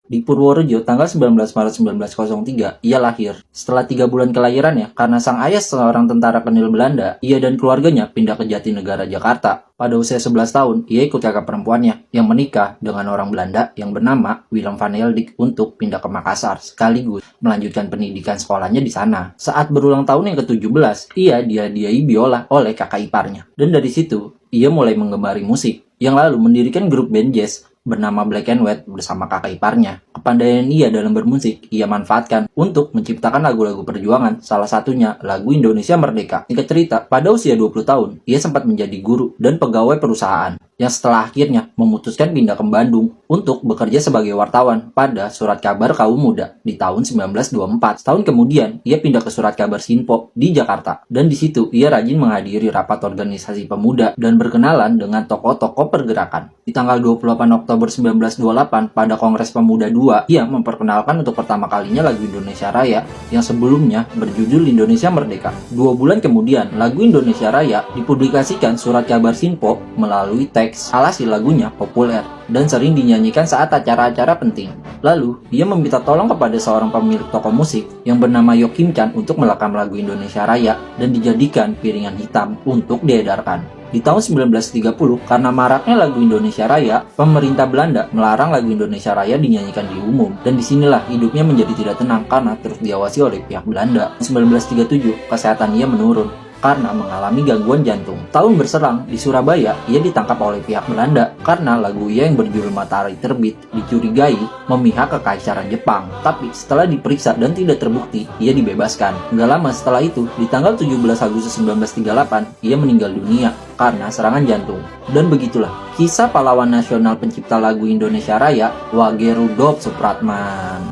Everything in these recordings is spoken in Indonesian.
Di Purworejo, tanggal 19 Maret 1903, ia lahir. Setelah 3 bulan kelahirannya, karena sang ayah seorang tentara penil Belanda, ia dan keluarganya pindah ke Jatinegara, Jakarta. Pada usia 11 tahun, ia ikut kakak perempuannya yang menikah dengan orang Belanda yang bernama Willem van Heldik untuk pindah ke Makassar, sekaligus melanjutkan pendidikan sekolahnya di sana. Saat berulang tahun yang ke-17, ia dihadiahi biola oleh kakak iparnya. Dan dari situ, ia mulai menggemari musik, yang lalu mendirikan grup band jazz bernama Black and White bersama kakak iparnya. Kepandaian ia dalam bermusik, ia manfaatkan untuk menciptakan lagu-lagu perjuangan, salah satunya lagu Indonesia Merdeka. Singkat cerita, pada usia 20 tahun, ia sempat menjadi guru dan pegawai perusahaan, yang setelah akhirnya memutuskan pindah ke Bandung untuk bekerja sebagai wartawan pada Surat Kabar Kaum Muda di tahun 1924. Setahun kemudian, ia pindah ke Surat Kabar Sinpo di Jakarta, dan di situ ia rajin menghadiri rapat organisasi pemuda dan berkenalan dengan tokoh-tokoh pergerakan. Di tanggal 28 Oktober 1928, pada Kongres Pemuda II, ia memperkenalkan untuk pertama kalinya lagu Indonesia Raya yang sebelumnya berjudul Indonesia Merdeka. 2 bulan kemudian, lagu Indonesia Raya dipublikasikan Surat Kabar Sinpo melalui teks, alhasil lagunya populer dan sering dinyanyikan saat acara-acara penting. Lalu, ia meminta tolong kepada seorang pemilik toko musik yang bernama Yo Kim Chan untuk melekam lagu Indonesia Raya dan dijadikan piringan hitam untuk diedarkan. Di tahun 1930, karena maraknya lagu Indonesia Raya, pemerintah Belanda melarang lagu Indonesia Raya dinyanyikan di umum. Dan disinilah hidupnya menjadi tidak tenang karena terus diawasi oleh pihak Belanda. 1937, kesehatan ia menurun karena mengalami gangguan jantung. Tahun berserang, di Surabaya, ia ditangkap oleh pihak Belanda karena lagu ia yang berjudul Matahari Terbit dicurigai memihak ke Kekaisaran Jepang. Tapi setelah diperiksa dan tidak terbukti, ia dibebaskan. Nggak lama setelah itu, di tanggal 17 Agustus 1938, ia meninggal dunia karena serangan jantung. Dan begitulah kisah pahlawan nasional pencipta lagu Indonesia Raya, Wage Rudolf Supratman.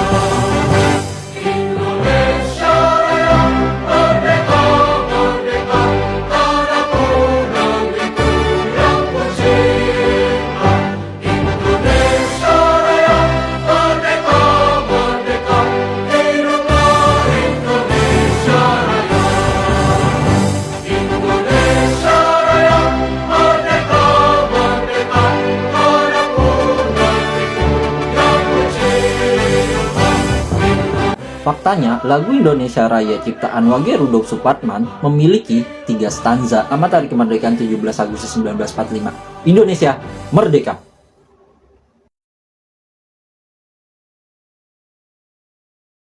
Faktanya, lagu Indonesia Raya ciptaan Wage Rudolf Supratman memiliki 3 stanza. Tamat Hari Kemerdekaan 17 Agustus 1945. Indonesia Merdeka!